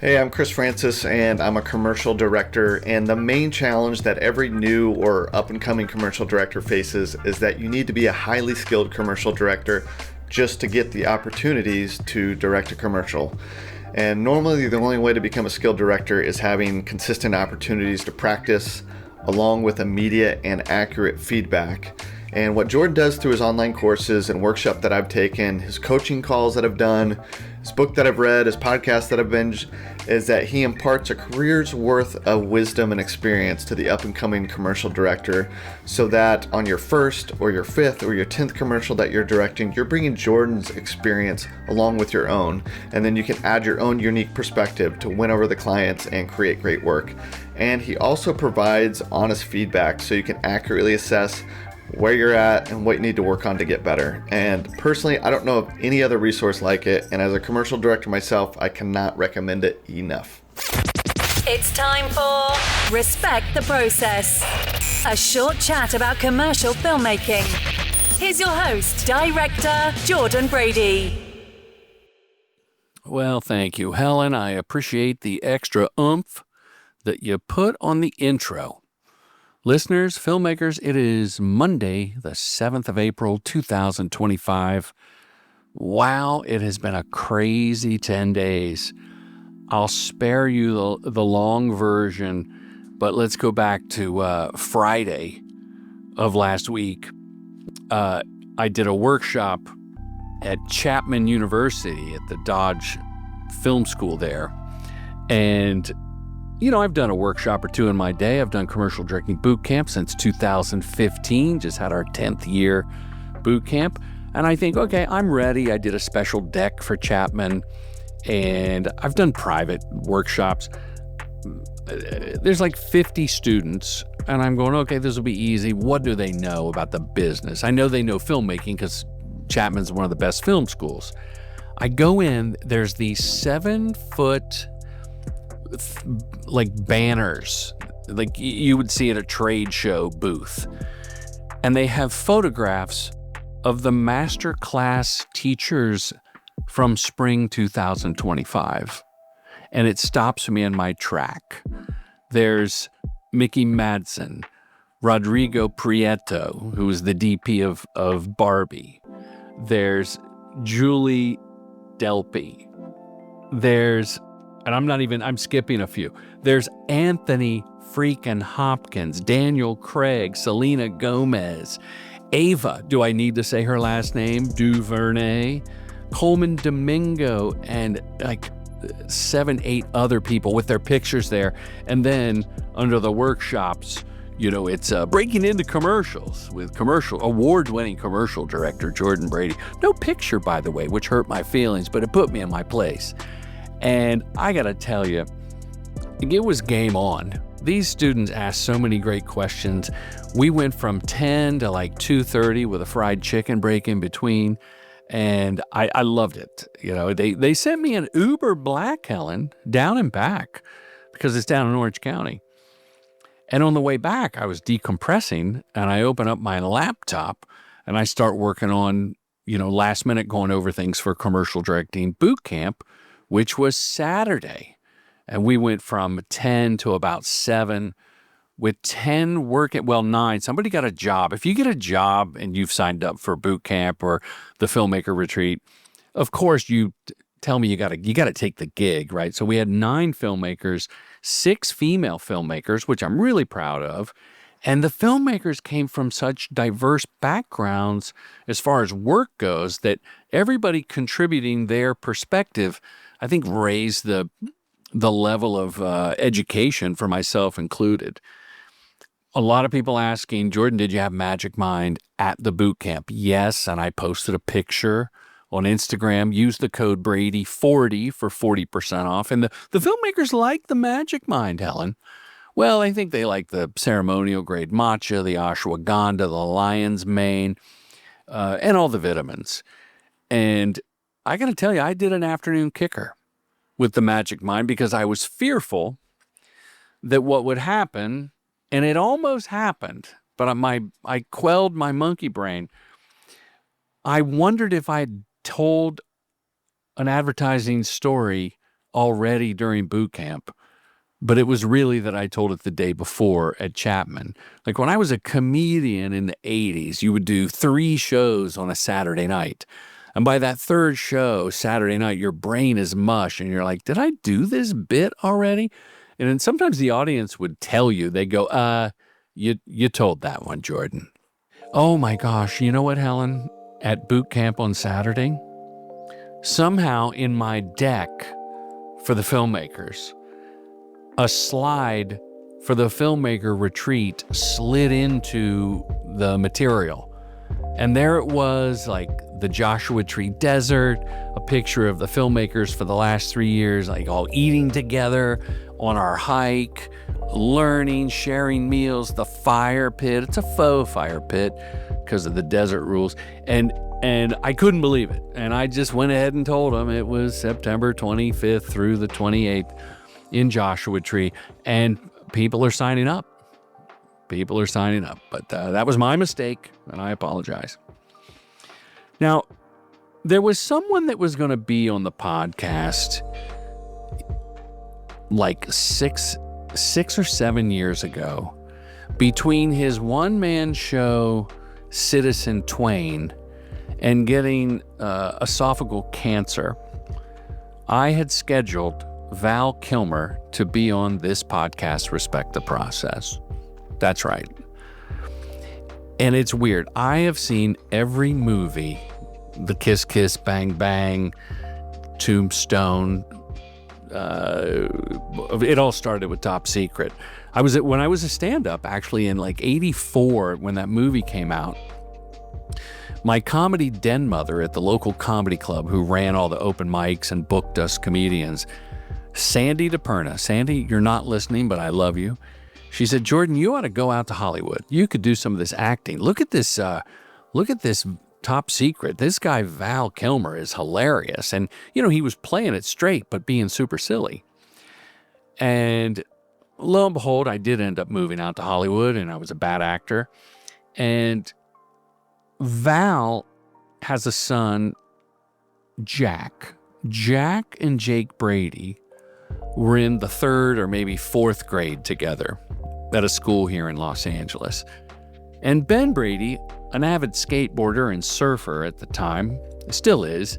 Hey, I'm Chris Francis, and I'm a commercial director. And the main challenge that every new or up and coming commercial director faces is that you need to be a highly skilled commercial director just to get the opportunities to direct a commercial. And normally, the only way to become a skilled director is having consistent opportunities to practice, along with immediate and accurate feedback. And what Jordan does through his online courses and workshop that I've taken, his coaching calls that I've done, his book that I've read, his podcast that I've binged, is that he imparts a career's worth of wisdom and experience to the up and coming commercial director, so that on your first or your fifth or your 10th commercial that you're directing, you're bringing Jordan's experience along with your own, and then you can add your own unique perspective to win over the clients and create great work. And he also provides honest feedback so you can accurately assess where you're at and what you need to work on to get better. And personally, I don't know of any other resource like it, and as a commercial director myself, I cannot recommend it enough. It's time for Respect the Process, a short chat about commercial filmmaking. Here's your host, director Jordan Brady. Well, thank you, Helen. I appreciate the extra oomph that you put on the intro. Listeners, filmmakers, it is Monday, the 7th of April, 2025. Wow, it has been a crazy 10 days. I'll spare you the long version, but let's go back to Friday of last week. I did a workshop at Chapman University at the Dodge Film School there. And you know, I've done a workshop or two in my day. I've done commercial directing boot camp since 2015, just had our 10th year boot camp. And I think, okay, I'm ready. I did a special deck for Chapman, and I've done private workshops. There's like 50 students, and I'm going, okay, this will be easy. What do they know about the business? I know they know filmmaking because Chapman's one of the best film schools. I go in, there's these 7-foot like banners like you would see at a trade show booth, and they have photographs of the master class teachers from spring 2025, and it stops me in my track. There's Mickey Madsen, Rodrigo Prieto, who is the DP of Barbie. There's Julie Delpy. I'm skipping a few. There's Anthony freaking Hopkins, Daniel Craig, Selena Gomez, Ava, do I need to say her last name? DuVernay, Coleman Domingo, and like 7-8 other people with their pictures there. And then under the workshops, you know, it's breaking into commercials with award-winning commercial director Jordan Brady. No picture, by the way, which hurt my feelings, but it put me in my place. And I gotta tell you, it was game on. These students asked so many great questions. We went from 10 to like 2:30 with a fried chicken break in between, and I loved it. You know, they sent me an Uber Black, Helen, down and back because it's down in Orange County. And on the way back, I was decompressing, and I open up my laptop and I start working on, you know, last minute going over things for commercial directing boot camp, which was Saturday. And we went from 10 to about 7 with 10 working, 9. Somebody got a job. If you get a job and you've signed up for boot camp or the Filmmaker Retreat, of course you tell me you got to take the gig, right? So we had 9 filmmakers, 6 female filmmakers, which I'm really proud of. And the filmmakers came from such diverse backgrounds as far as work goes that everybody contributing their perspective, I think, raised the level of education for myself included. A lot of people asking, Jordan, did you have Magic Mind at the boot camp? Yes, and I posted a picture on Instagram. Use the code Brady40 for 40% off. And the filmmakers like the Magic Mind, Helen. Well, I think they like the ceremonial grade matcha, the ashwagandha, the lion's mane, and all the vitamins. And I got to tell you, I did an afternoon kicker with the Magic Mind because I was fearful that what would happen, and it almost happened, but I quelled my monkey brain. I wondered if I had told an advertising story already during boot camp, but it was really that I told it the day before at Chapman. Like when I was a comedian in the 80s, you would do 3 shows on a Saturday night. And by that third show, Saturday night, your brain is mush and you're like, did I do this bit already? And then sometimes the audience would tell you, they go, you told that one, Jordan. Oh my gosh, you know what, Helen? At boot camp on Saturday, somehow in my deck for the Filmmakers, a slide for the Filmmaker Retreat slid into the material. And there it was, like the Joshua Tree Desert, a picture of the Filmmakers for the last 3 years, like all eating together on our hike, learning, sharing meals, the fire pit. It's a faux fire pit because of the desert rules. And I couldn't believe it. And I just went ahead and told them it was September 25th through the 28th in Joshua Tree. And people are signing up. People are signing up. But that was my mistake, and I apologize. Now, there was someone that was going to be on the podcast like six or 7 years ago. Between his one-man show, Citizen Twain, and getting esophageal cancer, I had scheduled Val Kilmer to be on this podcast, Respect the Process. That's right. And it's weird. I have seen every movie, The Kiss Kiss Bang Bang, Tombstone. It all started with Top Secret. When I was a stand-up, actually in like 84, when that movie came out, my comedy den mother at the local comedy club who ran all the open mics and booked us comedians, Sandy DePerna. Sandy, you're not listening, but I love you. She said, Jordan, you ought to go out to Hollywood. You could do some of this acting. Look at this Top Secret. This guy, Val Kilmer, is hilarious. And, he was playing it straight, but being super silly. And lo and behold, I did end up moving out to Hollywood, and I was a bad actor. And Val has a son, Jack. Jack and Jake Brady were in the 3rd or maybe 4th grade together at a school here in Los Angeles. And Ben Brady, an avid skateboarder and surfer at the time, still is,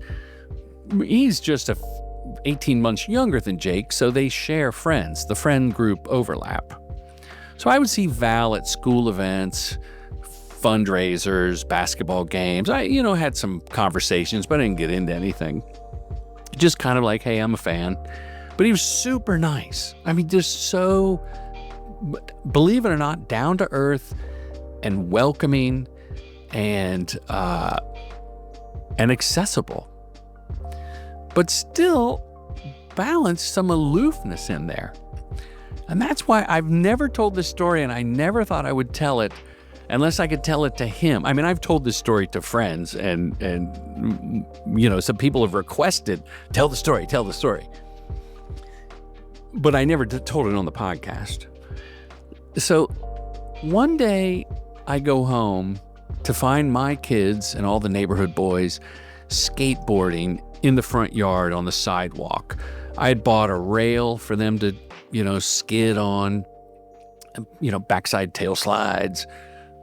he's just 18 months younger than Jake, so they share friends. The friend group overlap. So I would see Val at school events, fundraisers, basketball games. I, had some conversations, but I didn't get into anything. Just kind of like, hey, I'm a fan. But he was super nice. I mean, just so, believe it or not, down to earth and welcoming and accessible. But still balanced some aloofness in there. And that's why I've never told this story, and I never thought I would tell it unless I could tell it to him. I mean, I've told this story to friends, and some people have requested, tell the story. But I never told it on the podcast. So one day I go home to find my kids and all the neighborhood boys skateboarding in the front yard on the sidewalk. I had bought a rail for them to, skid on, backside tail slides,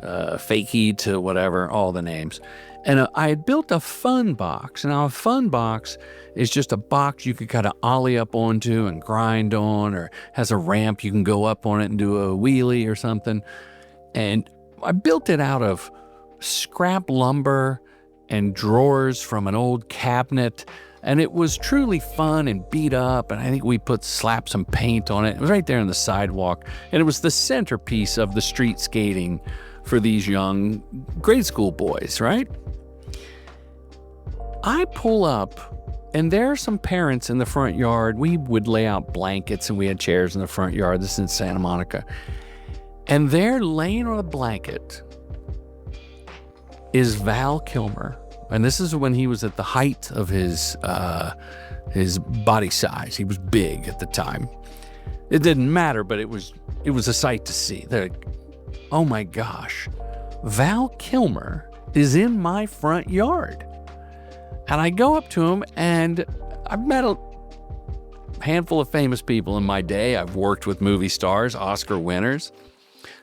fakie to whatever, all the names. And I had built a fun box. Now, a fun box is just a box you could kind of ollie up onto and grind on, or has a ramp you can go up on it and do a wheelie or something. And I built it out of scrap lumber and drawers from an old cabinet. And it was truly fun and beat up. And I think we slapped some paint on it. It was right there on the sidewalk. And it was the centerpiece of the street skating for these young grade school boys, right? I pull up, and there are some parents in the front yard. We would lay out blankets, and we had chairs in the front yard. This is in Santa Monica. And there, laying on a blanket, is Val Kilmer. And this is when he was at the height of his body size. He was big at the time. It didn't matter, but it was a sight to see. Oh my gosh, Val Kilmer is in my front yard. And I go up to him, and I've met handful of famous people in my day. I've worked with movie stars, Oscar winners.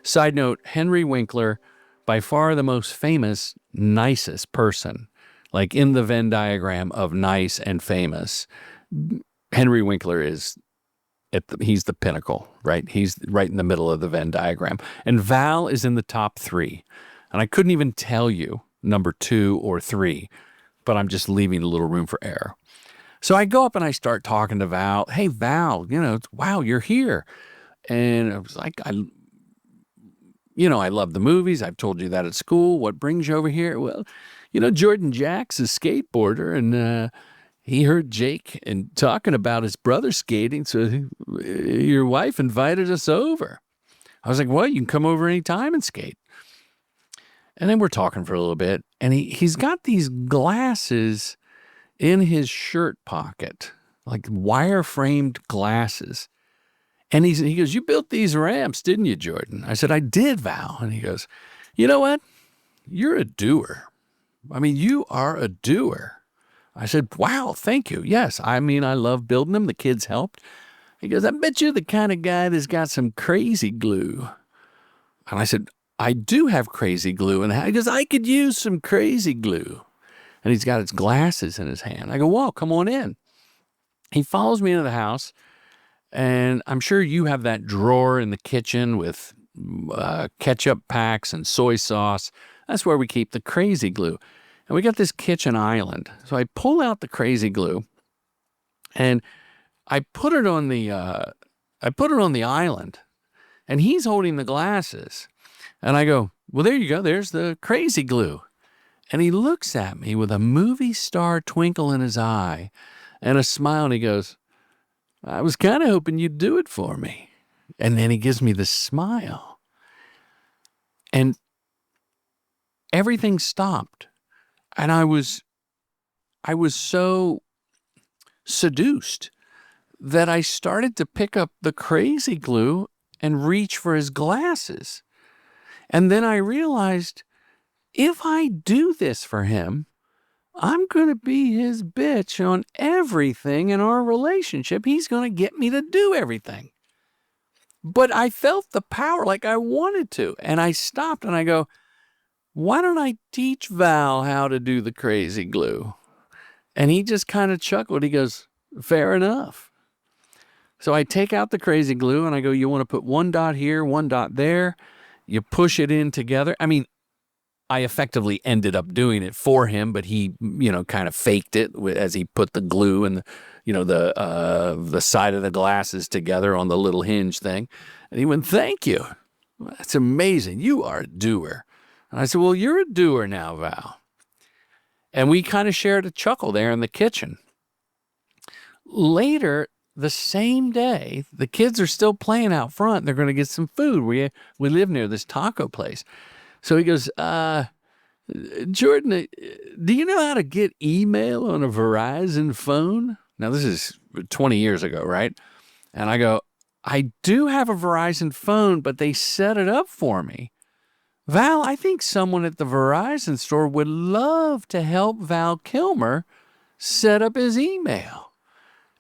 Side note, Henry Winkler, by far the most famous, nicest person, like in the Venn diagram of nice and famous. Henry Winkler is he's the pinnacle, right? He's right in the middle of the Venn diagram. And Val is in the top 3. And I couldn't even tell you number 2 or 3, but I'm just leaving a little room for error. So I go up and I start talking to Val. Hey, Val, wow, you're here. And I was like, I love the movies. I've told you that at school. What brings you over here? Well, Jordan Jack's a skateboarder, and he heard Jake and talking about his brother skating, so your wife invited us over. I was like, well, you can come over anytime and skate. And then we're talking for a little bit, and he's got these glasses in his shirt pocket, like wire-framed glasses. And he goes, you built these ramps, didn't you, Jordan? I said, I did, Val. And he goes, you know what? You're a doer. I mean, you are a doer. I said, wow, thank you. Yes, I love building them. The kids helped. He goes, I bet you're the kind of guy that's got some crazy glue. And I said, I do have crazy glue. And he goes, I could use some crazy glue. And he's got his glasses in his hand. I go, well, come on in. He follows me into the house. And I'm sure you have that drawer in the kitchen with ketchup packs and soy sauce. That's where we keep the crazy glue. And we got this kitchen island. So I pull out the crazy glue and I put it on the island. And he's holding the glasses. And I go, well, there you go. There's the crazy glue. And he looks at me with a movie star twinkle in his eye and a smile. And he goes, I was kind of hoping you'd do it for me. And then he gives me the smile. And everything stopped. And I was so seduced that I started to pick up the crazy glue and reach for his glasses. And then I realized, if I do this for him, I'm going to be his bitch on everything in our relationship. He's going to get me to do everything. But I felt the power like I wanted to. And I stopped and I go, why don't I teach Val how to do the crazy glue? And he just kind of chuckled. He goes, fair enough. So I take out the crazy glue and I go, you want to put one dot here, one dot there. You push it in together. I mean, I effectively ended up doing it for him, but he, kind of faked it as he put the glue and the side of the glasses together on the little hinge thing. And he went, thank you. That's amazing. You are a doer. And I said, well, you're a doer now, Val. And we kind of shared a chuckle there in the kitchen. Later, the same day, the kids are still playing out front. They're going to get some food. We live near this taco place. So he goes, Jordan, do you know how to get email on a Verizon phone? Now, this is 20 years ago, right? And I go, I do have a Verizon phone, but they set it up for me. Val, I think someone at the Verizon store would love to help Val Kilmer set up his email.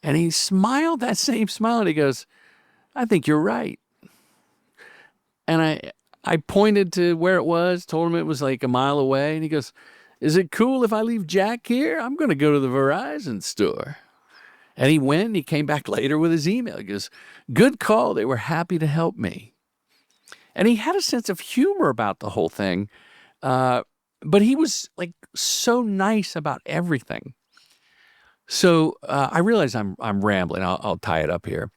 And he smiled that same smile and he goes, I think you're right. And I pointed to where it was, told him it was like a mile away. And he goes, is it cool if I leave Jack here? I'm going to go to the Verizon store. And he went and he came back later with his email. He goes, good call. They were happy to help me. And he had a sense of humor about the whole thing. But he was like so nice about everything. So I realize I'm rambling. I'll tie it up here.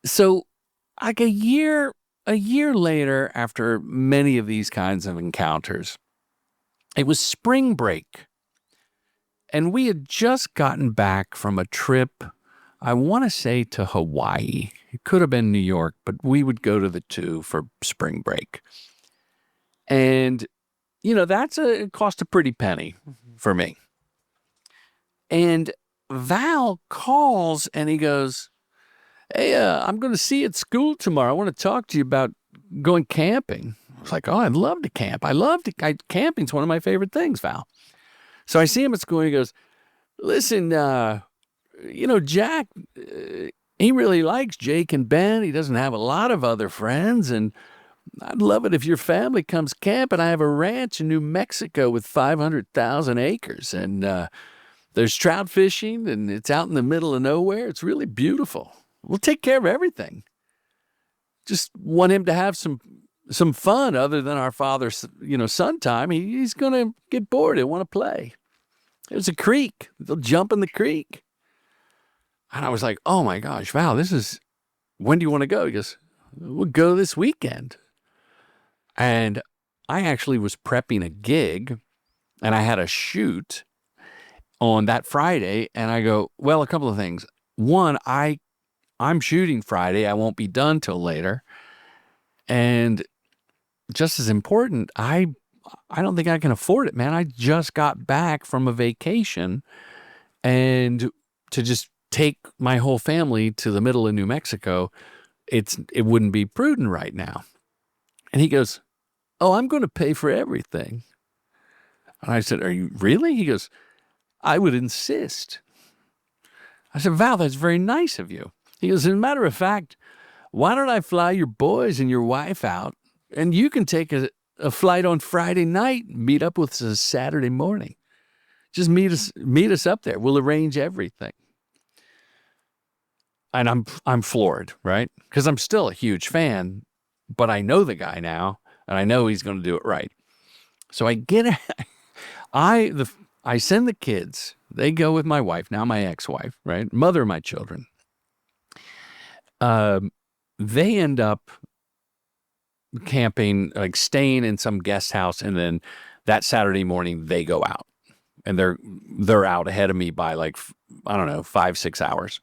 So like a year later, after many of these kinds of encounters, it was spring break. And we had just gotten back from a trip, I want to say to Hawaii. It could have been New York, but we would go to the two for spring break. And, it cost a pretty penny for me. And Val calls and he goes, hey, I'm going to see you at school tomorrow. I want to talk to you about going camping. I was like, oh, I'd love to camp. Camping's one of my favorite things, Val. So I see him at school and he goes, listen, Jack, he really likes Jake and Ben. He doesn't have a lot of other friends, and I'd love it if your family comes camping. I have a ranch in New Mexico with 500,000 acres, and there's trout fishing, and it's out in the middle of nowhere. It's really beautiful. We'll take care of everything. Just want him to have some fun other than our father's, son time. He's going to get bored and want to play. There's a creek. They'll jump in the creek. And I was like, oh my gosh, Val, when do you want to go? He goes, we'll go this weekend. And I actually was prepping a gig, and I had a shoot on that Friday. And I go, well, a couple of things. One, I'm shooting Friday. I won't be done till later. And just as important, I don't think I can afford it, man. I just got back from a vacation, and to just take my whole family to the middle of New Mexico, it wouldn't be prudent right now. And he goes, oh, I'm going to pay for everything. And I said, are you really? He goes, I would insist. I said, Val, that's very nice of you. He goes, as a matter of fact, why don't I fly your boys and your wife out, and you can take a flight on Friday night, meet up with us Saturday morning. Just meet us up there. We'll arrange everything. And I'm floored, right? Because I'm still a huge fan, but I know the guy now, and I know he's going to do it right. So I send the kids. They go with my wife, now my ex-wife, right? Mother of my children. They end up camping, like staying in some guest house, and then that Saturday morning they go out, and they're out ahead of me by 5-6 hours.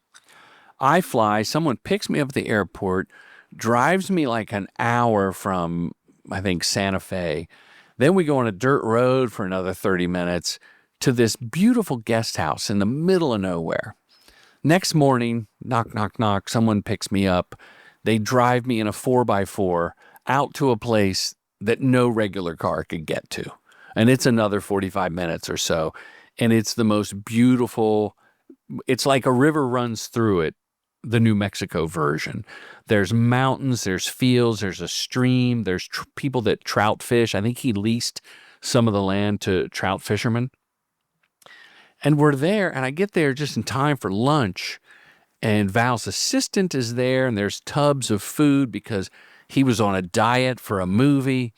I fly, someone picks me up at the airport, drives me like an hour from, I think, Santa Fe. Then we go on a dirt road for another 30 minutes to this beautiful guest house in the middle of nowhere. Next morning, knock, knock, knock, someone picks me up. They drive me in a 4x4 out to a place that no regular car could get to. And it's another 45 minutes or so. And it's the most beautiful, it's like a river runs through it, the New Mexico version. There's mountains, there's fields, there's a stream, there's people that trout fish. I think he leased some of the land to trout fishermen. And we're there, and I get there just in time for lunch, and Val's assistant is there, and there's tubs of food because he was on a diet for a movie,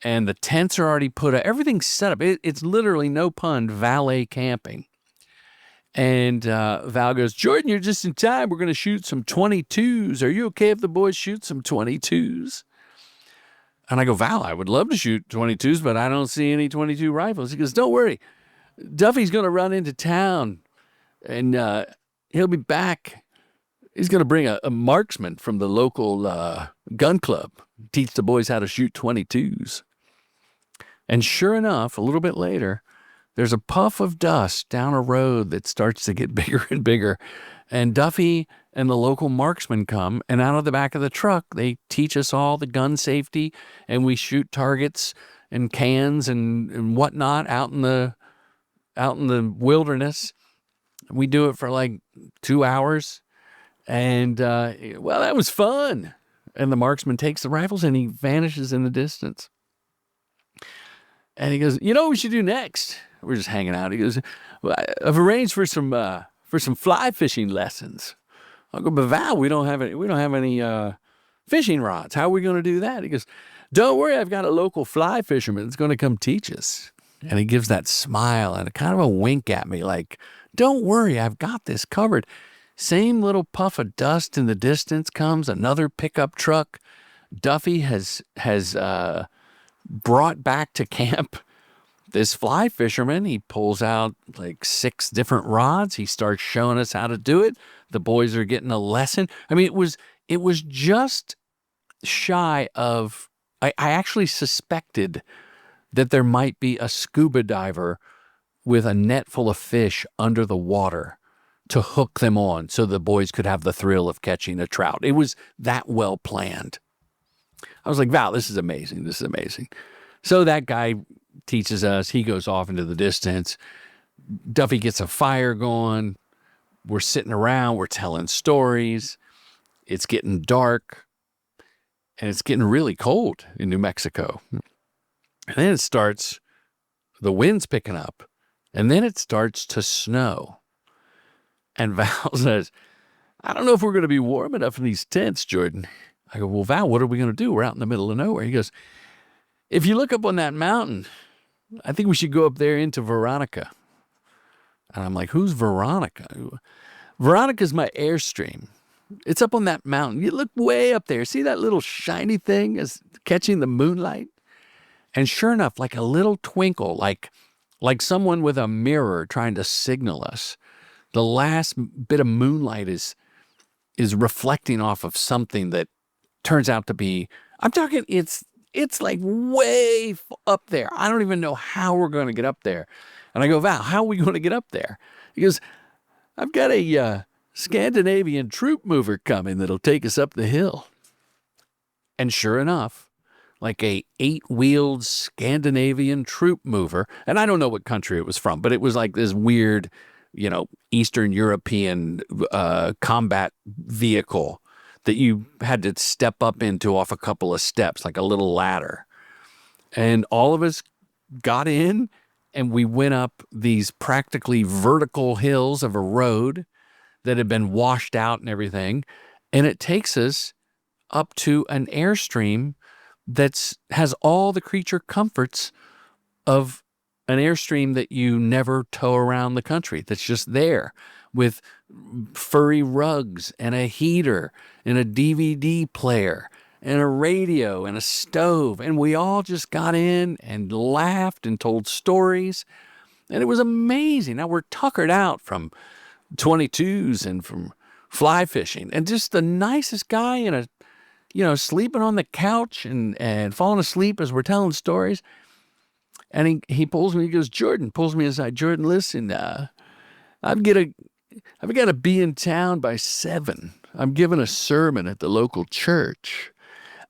and the tents are already put up. Everything's set up. It's literally, no pun, valet camping. And Val goes, Jordan, you're just in time. We're going to shoot some 22s. Are you okay if the boys shoot some 22s? And I go, Val, I would love to shoot 22s, but I don't see any 22 rifles. He goes, don't worry. Duffy's going to run into town, and he'll be back. He's going to bring a marksman from the local gun club, teach the boys how to shoot 22s. And sure enough, a little bit later, there's a puff of dust down a road that starts to get bigger and bigger. And Duffy and the local marksman come, and out of the back of the truck, they teach us all the gun safety, and we shoot targets and cans and whatnot out in the wilderness. We do it for like 2 hours. And, well, that was fun. And the marksman takes the rifles and he vanishes in the distance. And he goes, you know what we should do next? We're just hanging out. He goes, well, I've arranged for some fly fishing lessons. I'll go, but Val, we don't have any fishing rods. How are we going to do that? He goes, don't worry, I've got a local fly fisherman that's going to come teach us. And he gives that smile and a kind of a wink at me, like, don't worry, I've got this covered. Same little puff of dust in the distance comes another pickup truck. Duffy has brought back to camp this fly fisherman. He pulls out like 6 different rods. He starts showing us how to do it. The boys are getting a lesson. I mean, it was just shy of, I actually suspected that there might be a scuba diver with a net full of fish under the water to hook them on so the boys could have the thrill of catching a trout. It was that well planned. I was like, Val, this is amazing. This is amazing. So that guy teaches us. He goes off into the distance. Duffy gets a fire going. we're sitting around, we're telling stories. It's getting dark, and it's getting really cold in New Mexico. And then the wind's picking up, and then it starts to snow. And Val says, I don't know if we're going to be warm enough in these tents, Jordan. I go, well, Val, what are we going to do? We're out in the middle of nowhere. He goes, if you look up on that mountain, I think we should go up there into Veronica. And I'm like, who's Veronica? Veronica's my Airstream. It's up on that mountain. You look way up there. See that little shiny thing is catching the moonlight? And sure enough, like a little twinkle, like someone with a mirror trying to signal us. The last bit of moonlight is reflecting off of something that turns out to be, I'm talking, it's like way up there. I don't even know how we're going to get up there. And I go, Val, how are we going to get up there? He goes, I've got a Scandinavian troop mover coming that'll take us up the hill. And sure enough, like a 8-wheeled Scandinavian troop mover, and I don't know what country it was from, but it was like this weird, Eastern European combat vehicle that you had to step up into off a couple of steps, like a little ladder. And all of us got in, and we went up these practically vertical hills of a road that had been washed out and everything. And it takes us up to an Airstream that has all the creature comforts of an Airstream that you never tow around the country, that's just there with furry rugs and a heater and a DVD player and a radio and a stove. And we all just got in and laughed and told stories. And it was amazing. Now we're tuckered out from 22s and from fly fishing, and just the nicest guy in sleeping on the couch and falling asleep as we're telling stories. And he pulls me, he goes, Jordan, pulls me aside. Jordan, listen, I've got to be in town by 7. I'm giving a sermon at the local church.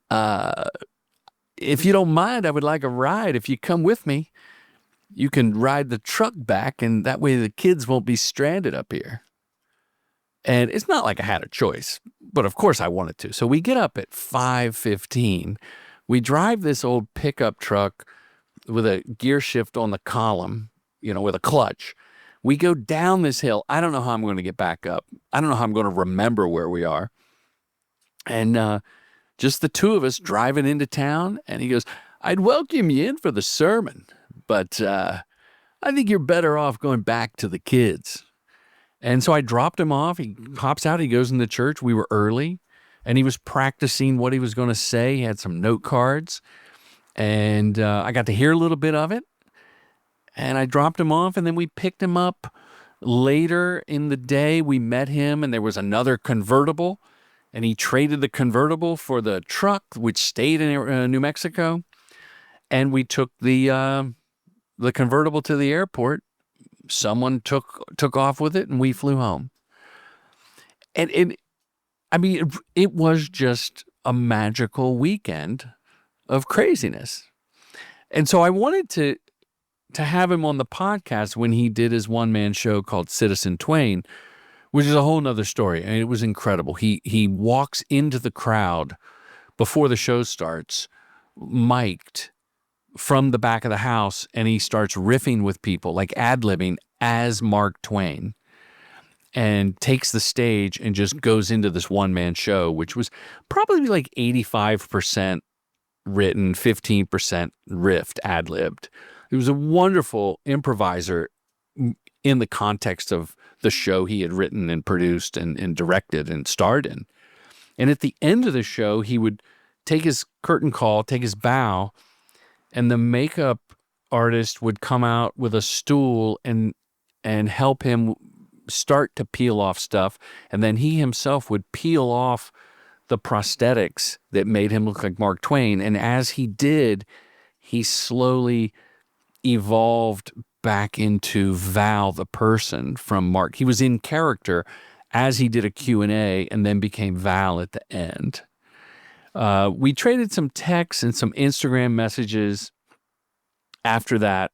If you don't mind, I would like a ride. If you come with me, you can ride the truck back, and that way the kids won't be stranded up here. And it's not like I had a choice, but of course I wanted to. So we get up at 5:15. We drive this old pickup truck with a gear shift on the column, with a clutch. We go down this hill. I don't know how I'm going to get back up. I don't know how I'm going to remember where we are. And just the two of us driving into town. And he goes, I'd welcome you in for the sermon, but I think you're better off going back to the kids. And so I dropped him off. He hops out. He goes in the church. We were early. And he was practicing what he was going to say. He had some note cards. And I got to hear a little bit of it. And I dropped him off, and then we picked him up later in the day. We met him, and there was another convertible, and he traded the convertible for the truck, which stayed in New Mexico. And we took the convertible to the airport. Someone took off with it, and we flew home. And it was just a magical weekend of craziness. And so I wanted to have him on the podcast when he did his one-man show called Citizen Twain, which is a whole nother story. And it was incredible. He walks into the crowd before the show starts, mic'd from the back of the house, and he starts riffing with people, like ad-libbing as Mark Twain, and takes the stage and just goes into this one-man show, which was probably like 85% written, 15% riffed, ad-libbed. He was a wonderful improviser in the context of the show he had written and produced and directed and starred in. And at the end of the show, he would take his curtain call, take his bow, and the makeup artist would come out with a stool and help him start to peel off stuff. And then he himself would peel off the prosthetics that made him look like Mark Twain. And as he did, he slowly evolved back into Val the person from Mark. He was in character as he did a Q&A and then became Val at the end. We traded some texts and some Instagram messages after that.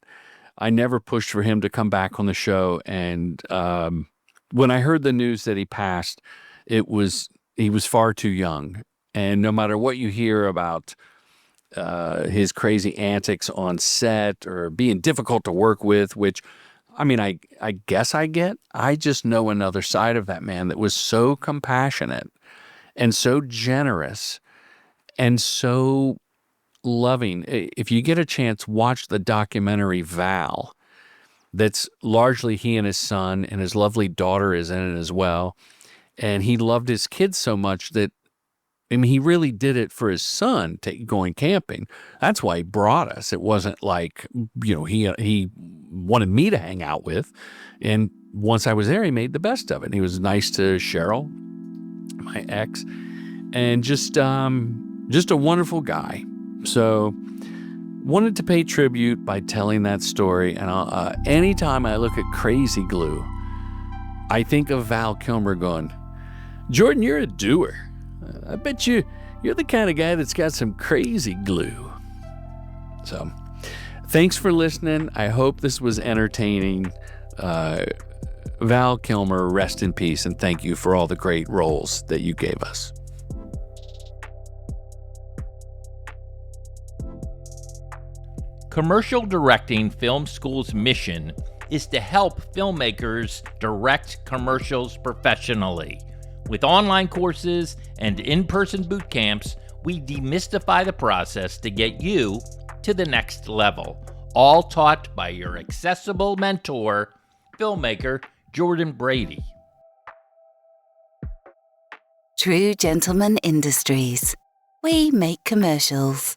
I never pushed for him to come back on the show, and when I heard the news that he passed, he was far too young. And no matter what you hear about his crazy antics on set or being difficult to work with, which, I mean, I guess I get, I just know another side of that man that was so compassionate and so generous and so loving. If you get a chance, watch the documentary Val. That's largely he and his son, and his lovely daughter is in it as well. And he loved his kids so much that, I mean, he really did it for his son going camping. That's why he brought us. It wasn't like, he wanted me to hang out with. And once I was there, he made the best of it. He was nice to Cheryl, my ex, and just a wonderful guy. So wanted to pay tribute by telling that story. And anytime I look at Crazy Glue, I think of Val Kilmer going, Jordan, you're a doer. I bet you're the kind of guy that's got some crazy glue. So thanks for listening. I hope this was entertaining. Val Kilmer, rest in peace, and thank you for all the great roles that you gave us. Commercial Directing Film School's mission is to help filmmakers direct commercials professionally. With online courses and in-person boot camps, we demystify the process to get you to the next level, all taught by your accessible mentor, filmmaker Jordan Brady. True Gentleman Industries. We make commercials.